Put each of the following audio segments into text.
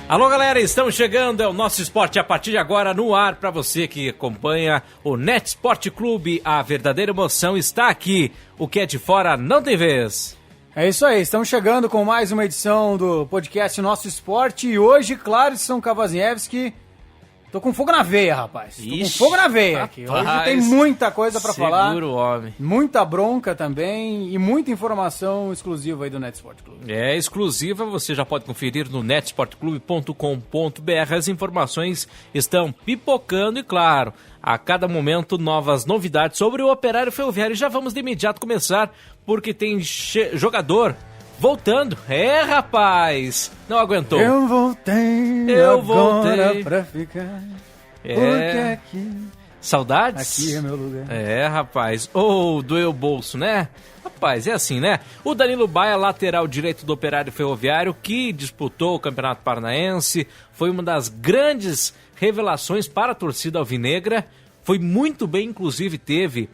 Alô, galera, estamos chegando, é o Nosso Esporte a partir de agora no ar para você que acompanha o Net Sport Clube. A verdadeira emoção está aqui, o que é de fora não tem vez. É isso aí, estamos chegando com mais uma edição do podcast Nosso Esporte e hoje, Clarison Kavaziewski, tô com fogo na veia, rapaz. Tô com fogo na veia aqui. Hoje tem muita coisa pra falar. Segura o homem. Muita bronca também e muita informação exclusiva aí do Net Sport Clube. É exclusiva, você já pode conferir no netsportclube.com.br. As informações estão pipocando e, claro, a cada momento novas novidades sobre o Operário Ferroviário. Já vamos de imediato começar, porque tem jogador voltando. É, rapaz! Não aguentou. Eu voltei pra ficar. Porque aqui... Saudades? Aqui é meu lugar. É, rapaz. Doeu o bolso, né? Rapaz, é assim, né? O Danilo Baia, lateral direito do Operário Ferroviário, que disputou o Campeonato Paranaense, foi uma das grandes revelações para a torcida alvinegra. Foi muito bem, inclusive teve...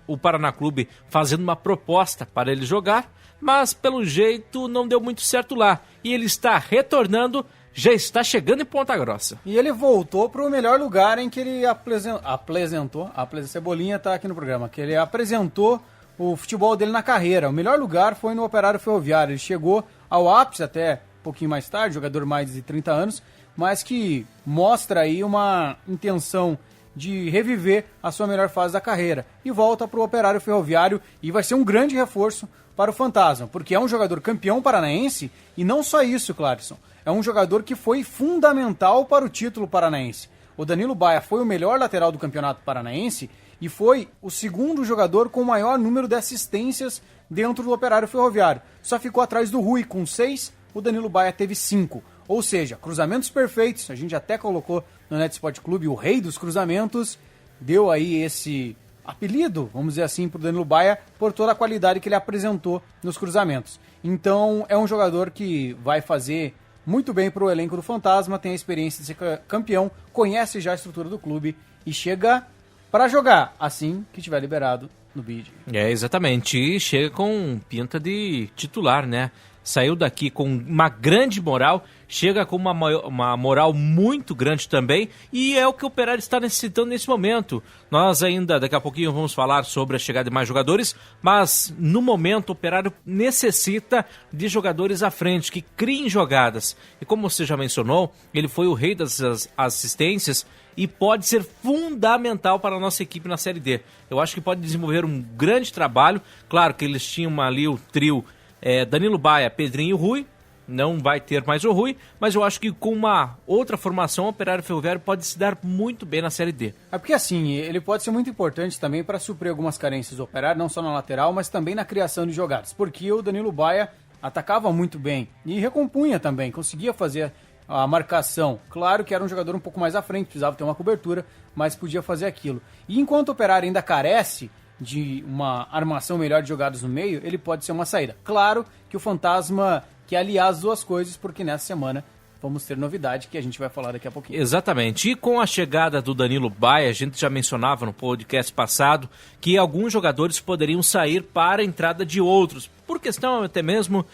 o Paraná Clube fazendo uma proposta para ele jogar, mas pelo jeito não deu muito certo lá. E ele está retornando, já está chegando em Ponta Grossa. E ele voltou para o melhor lugar em que ele apresentou. A Cebolinha está aqui no programa, que ele apresentou o futebol dele na carreira. O melhor lugar foi no Operário Ferroviário. Ele chegou ao ápice até um pouquinho mais tarde, jogador mais de 30 anos, mas que mostra aí uma intenção de reviver a sua melhor fase da carreira. E volta para o Operário Ferroviário e vai ser um grande reforço para o Fantasma, porque é um jogador campeão paranaense e não só isso, Clarison. É um jogador que foi fundamental para o título paranaense. O Danilo Baia foi o melhor lateral do Campeonato Paranaense e foi o segundo jogador com o maior número de assistências dentro do Operário Ferroviário. Só ficou atrás do Rui com 6, o Danilo Baia teve 5. Ou seja, cruzamentos perfeitos, a gente até colocou no Net Sport Clube o rei dos cruzamentos, deu aí esse apelido, vamos dizer assim, para o Danilo Baia, por toda a qualidade que ele apresentou nos cruzamentos. Então é um jogador que vai fazer muito bem para o elenco do Fantasma, tem a experiência de ser campeão, conhece já a estrutura do clube e chega para jogar assim que tiver liberado no bid. É, exatamente, e chega com pinta de titular, né? Saiu daqui com uma grande moral, chega com uma moral muito grande também, e é o que o Operário está necessitando nesse momento. Nós ainda, daqui a pouquinho, vamos falar sobre a chegada de mais jogadores, mas no momento o Operário necessita de jogadores à frente, que criem jogadas. E como você já mencionou, ele foi o rei das assistências e pode ser fundamental para a nossa equipe na Série D. Eu acho que pode desenvolver um grande trabalho. Claro que eles tinham ali o trio Danilo Baia, Pedrinho e Rui, não vai ter mais o Rui, mas eu acho que com uma outra formação o Operário Ferroviário pode se dar muito bem na Série D. É porque assim, ele pode ser muito importante também para suprir algumas carências do Operário, não só na lateral, mas também na criação de jogadas, porque o Danilo Baia atacava muito bem e recompunha também, conseguia fazer a marcação. Claro que era um jogador um pouco mais à frente, precisava ter uma cobertura, mas podia fazer aquilo. E enquanto o Operário ainda carece de uma armação melhor de jogadas no meio, ele pode ser uma saída. Claro que o Fantasma quer aliar as duas coisas, porque nessa semana vamos ter novidade que a gente vai falar daqui a pouquinho. Exatamente, e com a chegada do Danilo Baia, a gente já mencionava no podcast passado que alguns jogadores poderiam sair para a entrada de outros, por questão até mesmo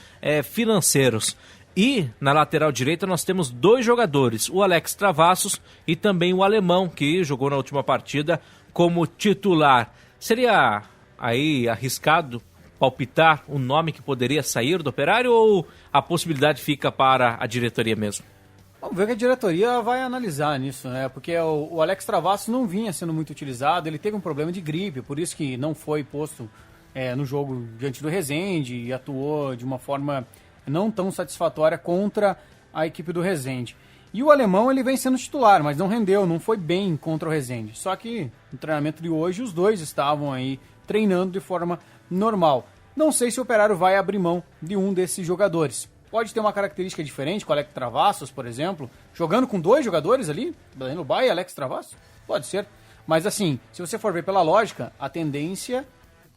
financeiros. E na lateral direita nós temos 2 jogadores, o Alex Travassos e também o Alemão, que jogou na última partida como titular. Seria aí arriscado palpitar o nome que poderia sair do Operário ou a possibilidade fica para a diretoria mesmo? Vamos ver que a diretoria vai analisar nisso, né? Porque o Alex Travassos não vinha sendo muito utilizado, ele teve um problema de gripe, por isso que não foi posto no jogo diante do Resende e atuou de uma forma não tão satisfatória contra a equipe do Resende. E o Alemão, ele vem sendo titular, mas não rendeu, não foi bem contra o Resende. Só que no treinamento de hoje, os dois estavam aí treinando de forma normal. Não sei se o Operário vai abrir mão de um desses jogadores. Pode ter uma característica diferente, com o Alex Travassos, por exemplo, jogando com 2 jogadores ali, Danilo Baia e Alex Travassos, pode ser. Mas assim, se você for ver pela lógica, a tendência,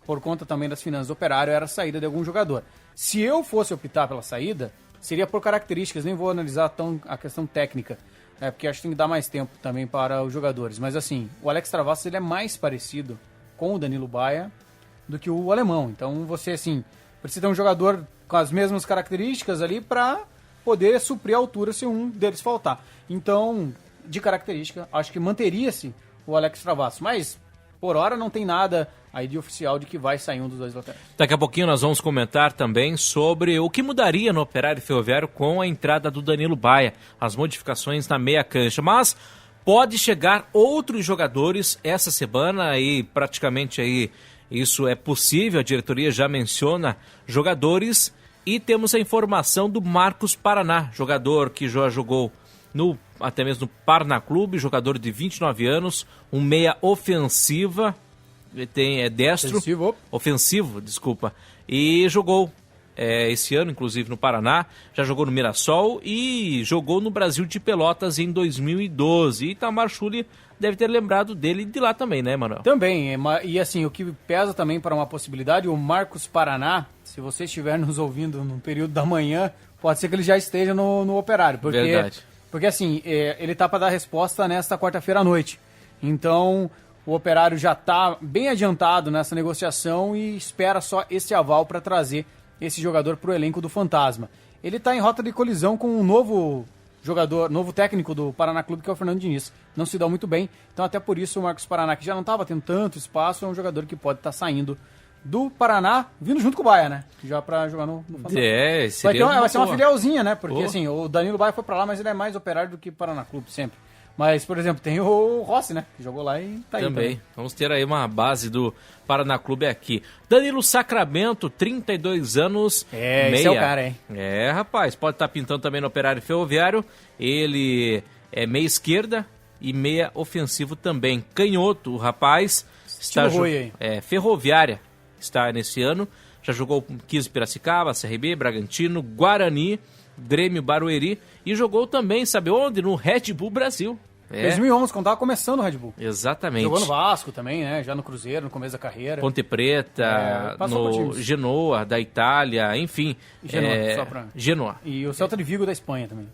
por conta também das finanças do Operário, era a saída de algum jogador. Se eu fosse optar pela saída, seria por características, nem vou analisar tão a questão técnica, porque acho que tem que dar mais tempo também para os jogadores. Mas assim, o Alex Travassos ele é mais parecido com o Danilo Baia do que o Alemão. Então você, assim, precisa ter um jogador com as mesmas características ali para poder suprir a altura se um deles faltar. Então, de característica, acho que manteria-se o Alex Travassos, mas por hora não tem nada aí de oficial de que vai sair um dos dois laterais. Daqui a pouquinho nós vamos comentar também sobre o que mudaria no Operário Ferroviário com a entrada do Danilo Baia, as modificações na meia cancha, mas pode chegar outros jogadores essa semana e praticamente aí isso é possível, a diretoria já menciona jogadores e temos a informação do Marcos Paraná, jogador que já jogou até mesmo no Paraná Clube, jogador de 29 anos, um meia ofensiva, é destro, ofensivo, desculpa, e jogou esse ano, inclusive no Paraná, já jogou no Mirassol e jogou no Brasil de Pelotas em 2012. E Itamar Schulli deve ter lembrado dele de lá também, né, Manuel? Também, e assim, o que pesa também para uma possibilidade, o Marcos Paraná, se você estiver nos ouvindo no período da manhã, pode ser que ele já esteja no Operário. Verdade. Porque assim, ele tá para dar resposta nesta quarta-feira à noite. Então, o Operário já está bem adiantado nessa negociação e espera só esse aval para trazer esse jogador para o elenco do Fantasma. Ele está em rota de colisão com um novo jogador, novo técnico do Paraná Clube, que é o Fernando Diniz. Não se dá muito bem, então até por isso o Marcos Paraná, que já não estava tendo tanto espaço, é um jogador que pode estar saindo do Paraná, vindo junto com o Baia, né? Já para jogar no Fantasma. Vai ser uma filialzinha, né? Porque assim, o Danilo Baia foi para lá, mas ele é mais Operário do que Paraná Clube sempre. Mas, por exemplo, tem o Rossi, né? Que jogou lá e tá aí também. Vamos ter aí uma base do Paraná Clube aqui. Danilo Sacramento, 32 anos, meia. Esse é o cara, hein? Rapaz, pode estar pintando também no Operário Ferroviário. Ele é meia esquerda e meia ofensivo também. Canhoto, o rapaz. Está Ferroviária está nesse ano. Já jogou 15 Piracicaba, CRB, Bragantino, Guarani, Grêmio, Barueri e jogou também, sabe onde? No Red Bull Brasil. 2011, quando tava começando o Red Bull. Exatamente. Jogou no Vasco também, né? Já no Cruzeiro, no começo da carreira. Ponte Preta, no Genoa, da Itália, enfim. Genoa. E o Celta de Vigo da Espanha também.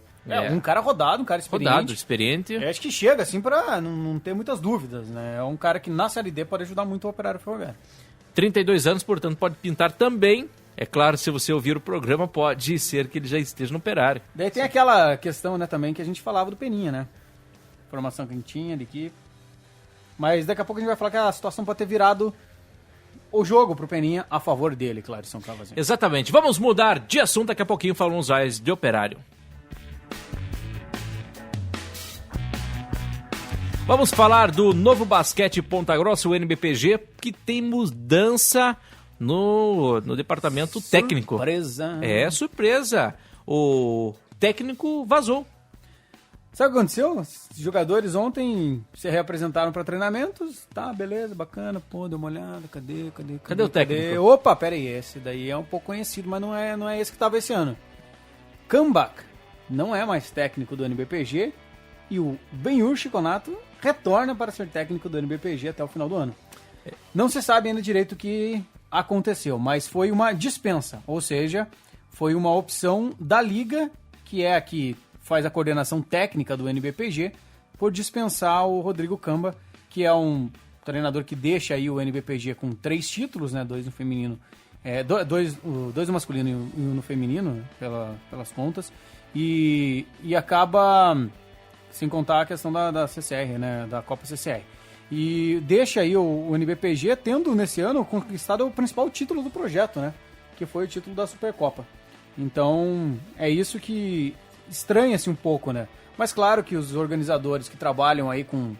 Um cara rodado, um cara experiente. Experiente. Acho que chega, assim, pra não ter muitas dúvidas, né? É um cara que na Série D pode ajudar muito o Operário Ferroviário. 32 anos, portanto, pode pintar também. É claro, se você ouvir o programa, pode ser que ele já esteja no Operário. Daí tem aquela questão, né, também, que a gente falava do Peninha, né? Formação que a gente tinha de equipe. Mas daqui a pouco a gente vai falar que a situação pode ter virado o jogo pro Peninha a favor dele, Clarison Cavazinho. Exatamente. Vamos mudar de assunto, daqui a pouquinho falamos mais de Operário. Vamos falar do Novo Basquete Ponta Grossa, o NBPG, que tem mudança no departamento técnico. Surpresa. Surpresa. O técnico vazou. Sabe o que aconteceu? Os jogadores ontem se reapresentaram para treinamentos. Tá, beleza, bacana. Pô, deu uma olhada. Cadê o técnico? Opa, pera aí. Esse daí é um pouco conhecido, mas não é esse que tava esse ano. Kambach não é mais técnico do NBPG. E o Benhur Chiconato retorna para ser técnico do NBPG até o final do ano. Não se sabe ainda direito o que aconteceu, mas foi uma dispensa, ou seja, foi uma opção da Liga, que é a que faz a coordenação técnica do NBPG, por dispensar o Rodrigo Camba, que é um treinador que deixa aí o NBPG com 3 títulos, né, 2 no feminino, 2 no masculino e 1 no feminino, pelas contas, e acaba, sem contar a questão da CCR, né, da Copa CCR. E deixa aí o NBPG tendo, nesse ano, conquistado o principal título do projeto, né? Que foi o título da Supercopa. Então, é isso que estranha-se um pouco, né? Mas claro que os organizadores que trabalham aí com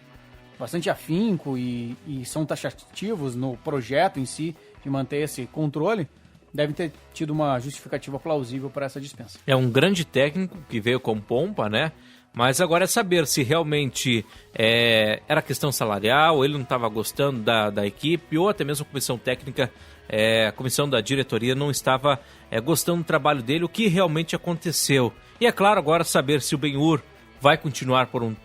bastante afinco e são taxativos no projeto em si, de manter esse controle, devem ter tido uma justificativa plausível para essa dispensa. É um grande técnico que veio com pompa, né? Mas agora é saber se realmente era questão salarial, ou ele não estava gostando da equipe, ou até mesmo a comissão técnica, a comissão da diretoria não estava gostando do trabalho dele, o que realmente aconteceu. E é claro agora saber se o Benhur vai continuar por um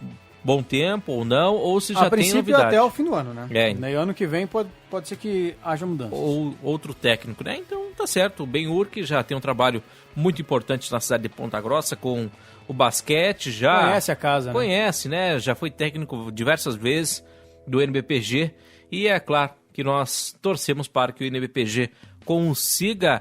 bom tempo ou não, ou se já tem novidade. Até o fim do ano, né? Daí ano que vem pode ser que haja mudança. Ou outro técnico, né? Então tá certo, o Benhur, que já tem um trabalho muito importante na cidade de Ponta Grossa com o basquete, já conhece a casa, né? Conhece, né? Já foi técnico diversas vezes do NBPG e é claro que nós torcemos para que o NBPG consiga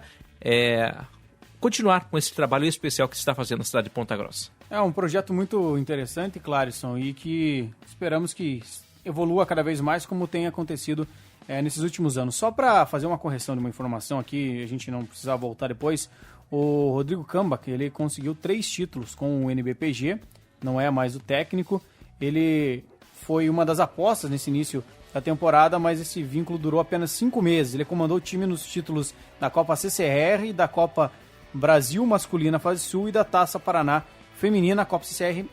continuar com esse trabalho especial que se está fazendo na cidade de Ponta Grossa. É um projeto muito interessante, Clarison, e que esperamos que evolua cada vez mais como tem acontecido nesses últimos anos. Só para fazer uma correção de uma informação aqui, a gente não precisar voltar depois, o Rodrigo Cambach, ele conseguiu 3 títulos com o NBPG, não é mais o técnico, ele foi uma das apostas nesse início da temporada, mas esse vínculo durou apenas 5 meses. Ele comandou o time nos títulos da Copa CCR, da Copa Brasil Masculina Fase Sul e da Taça Paraná Feminina, a Copa CCR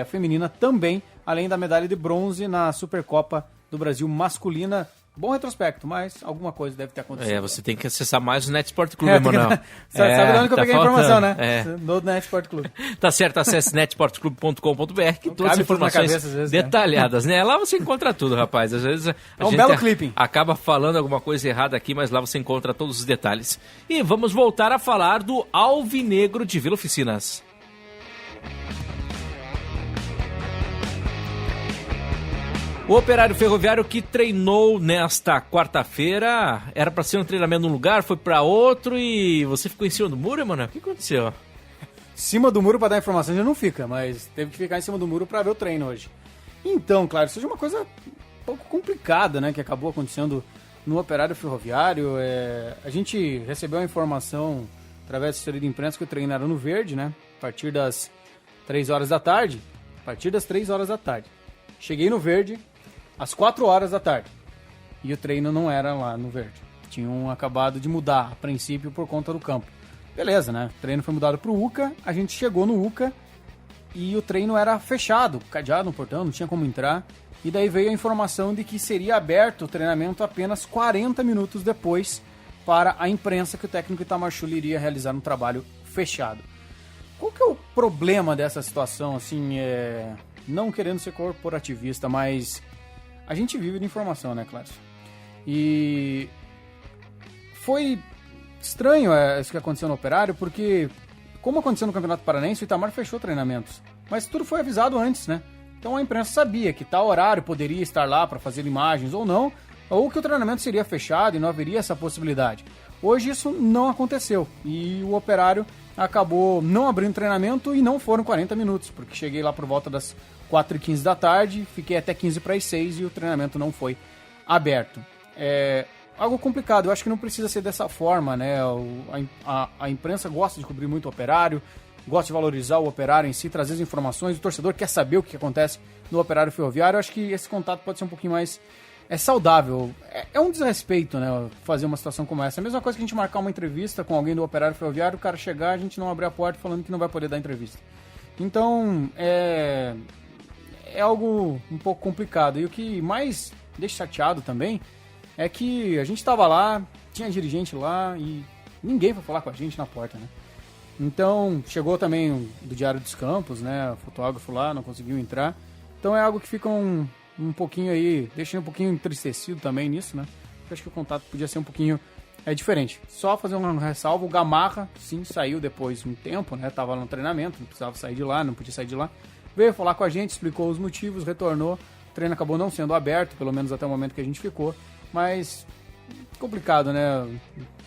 feminina também, além da medalha de bronze na Supercopa do Brasil Masculina. Bom retrospecto, mas alguma coisa deve ter acontecido. Você tem que acessar mais o Net Sport Clube, Emanuel. Sabe de onde que eu peguei a informação, né? No Net Sport Clube. Tá certo, acesse netsportclube.com.br, que todas as informações cabeça, às vezes, detalhadas, né? Lá você encontra tudo, rapaz. Às vezes a gente belo clipping. acaba falando alguma coisa errada aqui, mas lá você encontra todos os detalhes. E vamos voltar a falar do Alvinegro de Vila Oficinas. O Operário Ferroviário que treinou nesta quarta-feira, era para ser um treinamento num lugar, foi para outro e você ficou em cima do muro, mano? O que aconteceu? Cima do muro para dar informação já não fica, mas teve que ficar em cima do muro para ver o treino hoje. Então, claro, isso é uma coisa um pouco complicada, né, que acabou acontecendo no Operário Ferroviário. A gente recebeu a informação através da assessoria de imprensa que o treino era no Verde, né, a partir das 3 horas da tarde. Cheguei no Verde às 4 horas da tarde. E o treino não era lá no Verde. Tinham acabado de mudar, a princípio, por conta do campo. Beleza, né? O treino foi mudado pro UCA, a gente chegou no UCA e o treino era fechado, cadeado no portão, não tinha como entrar. E daí veio a informação de que seria aberto o treinamento apenas 40 minutos depois para a imprensa, que o técnico Itamar Schulli iria realizar um trabalho fechado. Qual que é o problema dessa situação, assim, não querendo ser corporativista, mas a gente vive de informação, né, Cláudio? E foi estranho isso que aconteceu no Operário, porque, como aconteceu no Campeonato Paranaense, o Itamar fechou treinamentos. Mas tudo foi avisado antes, né? Então a imprensa sabia que tal horário poderia estar lá para fazer imagens ou não, ou que o treinamento seria fechado e não haveria essa possibilidade. Hoje isso não aconteceu e o Operário acabou não abrindo treinamento e não foram 40 minutos, porque cheguei lá por volta das 4h15 da tarde, fiquei até 15 para as 6 e o treinamento não foi aberto. Algo complicado, eu acho que não precisa ser dessa forma, né? A imprensa gosta de cobrir muito o Operário, gosta de valorizar o Operário em si, trazer as informações, o torcedor quer saber o que acontece no Operário Ferroviário. Eu acho que esse contato pode ser um pouquinho mais saudável. É um desrespeito, né, fazer uma situação como essa. É a mesma coisa que a gente marcar uma entrevista com alguém do Operário Ferroviário, o cara chegar, a gente não abrir a porta falando que não vai poder dar entrevista. Então, é algo um pouco complicado. E o que mais deixa chateado também é que a gente estava lá, tinha dirigente lá e ninguém foi falar com a gente na porta, né? Então, chegou também do Diário dos Campos, né? O fotógrafo lá não conseguiu entrar. Então é algo que fica um pouquinho aí, deixa um pouquinho entristecido também nisso, né? Eu acho que o contato podia ser um pouquinho diferente. Só fazer um ressalvo, o Gamarra, sim, saiu depois de um tempo, né? Tava no treinamento, não precisava sair de lá, não podia sair de lá. Veio falar com a gente, explicou os motivos, retornou. O treino acabou não sendo aberto, pelo menos até o momento que a gente ficou. Mas complicado, né?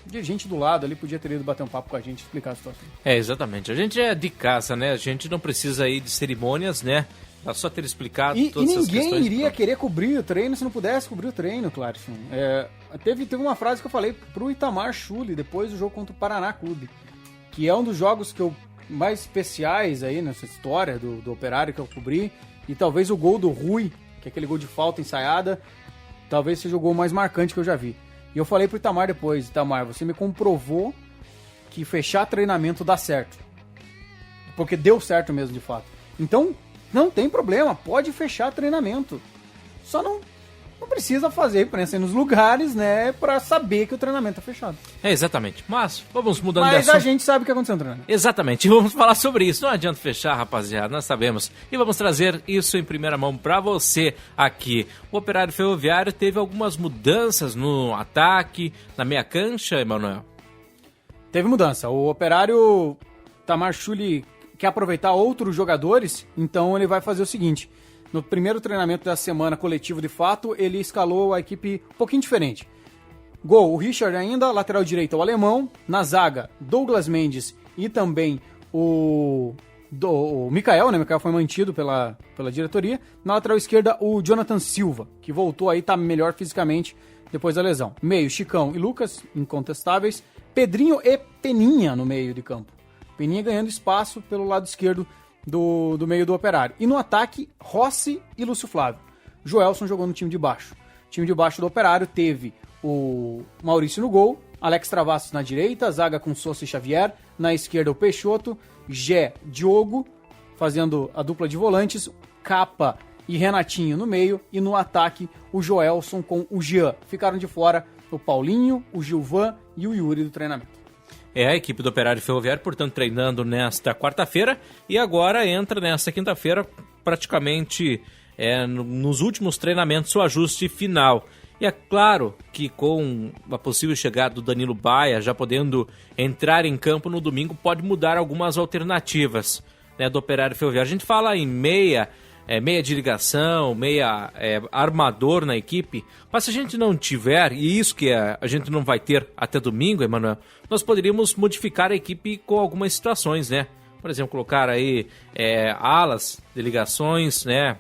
De gente do lado ali podia ter ido bater um papo com a gente, explicar a situação. Exatamente. A gente é de casa, né? A gente não precisa ir de cerimônias, né? Dá só ter explicado todas essas questões. E ninguém iria querer cobrir o treino se não pudesse cobrir o treino, Clarison. Teve uma frase que eu falei pro Itamar Schulli depois do jogo contra o Paraná Clube, que é um dos jogos que mais especiais aí nessa história do Operário que eu cobri, e talvez o gol do Rui, que é aquele gol de falta ensaiada, talvez seja o gol mais marcante que eu já vi. E eu falei pro Itamar depois, Itamar, você me comprovou que fechar treinamento dá certo. Porque deu certo mesmo, de fato. Então, não tem problema, pode fechar treinamento. Só não precisa fazer imprensa nos lugares, né, pra saber que o treinamento tá fechado. Exatamente. Mas vamos mudando de assunto. Mas a gente sabe o que aconteceu no treinamento. Exatamente. Vamos falar sobre isso. Não adianta fechar, rapaziada. Nós sabemos. E vamos trazer isso em primeira mão pra você aqui. O Operário Ferroviário teve algumas mudanças no ataque, na meia cancha, Emanuel? Teve mudança. O Operário Itamar Schulli quer aproveitar outros jogadores, então ele vai fazer o seguinte. No primeiro treinamento da semana coletivo de fato, ele escalou a equipe um pouquinho diferente. Gol, o Richard ainda, lateral direito o Alemão, na zaga, Douglas Mendes e também o Mikael, né? O Mikael foi mantido pela diretoria. Na lateral esquerda, o Jonathan Silva, que voltou aí, tá melhor fisicamente depois da lesão. Meio, Chicão e Lucas, incontestáveis. Pedrinho e Peninha no meio de campo. Peninha ganhando espaço pelo lado esquerdo do meio do Operário. E no ataque, Rossi e Lúcio Flávio. Joelson jogou no time de baixo. O time de baixo do Operário teve o Maurício no gol, Alex Travassos na direita, zaga com Sousa e Xavier, na esquerda o Peixoto, Gé, Diogo, fazendo a dupla de volantes, Capa e Renatinho no meio, e no ataque o Joelson com o Jean. Ficaram de fora o Paulinho, o Gilvan e o Yuri do treinamento. É a equipe do Operário Ferroviário, portanto, treinando nesta quarta-feira e agora entra nesta quinta-feira praticamente nos últimos treinamentos o ajuste final. E é claro que com a possível chegada do Danilo Baia, já podendo entrar em campo no domingo, pode mudar algumas alternativas, né, do Operário Ferroviário. A gente fala em meia de ligação, armador na equipe, mas se a gente não tiver, e isso que a gente não vai ter até domingo, Emanuel, nós poderíamos modificar a equipe com algumas situações, né? Por exemplo, colocar aí alas de ligações, né?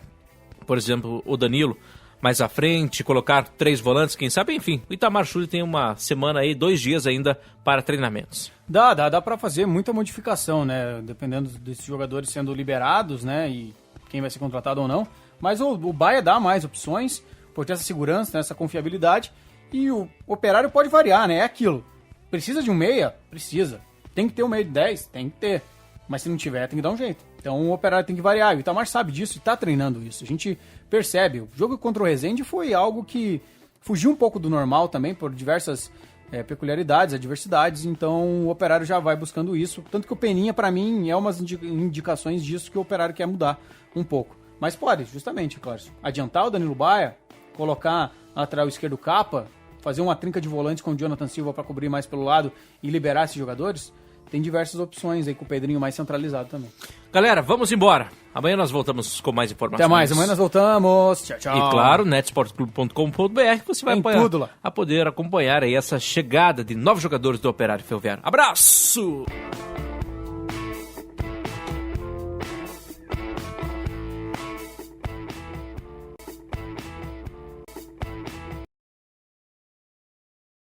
Por exemplo, o Danilo mais à frente, colocar 3 volantes, quem sabe, enfim. O Itamar Schulli tem uma semana aí, 2 dias ainda para treinamentos. Dá para fazer muita modificação, né? Dependendo desses jogadores sendo liberados, né? E quem vai ser contratado ou não. Mas o Baia dá mais opções, por ter essa segurança, né? Essa confiabilidade. E o Operário pode variar, né? É aquilo. Precisa de um meia? Precisa. Tem que ter um meia de 10? Tem que ter. Mas se não tiver, tem que dar um jeito. Então o Operário tem que variar. E o Itamar sabe disso e está treinando isso. A gente percebe. O jogo contra o Resende foi algo que fugiu um pouco do normal também, por diversas peculiaridades, adversidades. Então o Operário já vai buscando isso. Tanto que o Peninha, para mim, é umas indicações disso que o Operário quer mudar um pouco. Mas pode, justamente, claro, adiantar o Danilo Baia, colocar na lateral esquerdo Capa, fazer uma trinca de volantes com o Jonathan Silva para cobrir mais pelo lado e liberar esses jogadores. Tem diversas opções aí com o Pedrinho mais centralizado também. Galera, vamos embora. Amanhã nós voltamos com mais informações. Até mais, amanhã nós voltamos. Tchau, tchau. E claro, netsportclub.com.br, que você vai poder acompanhar aí essa chegada de novos jogadores do Operário Ferroviário. Abraço!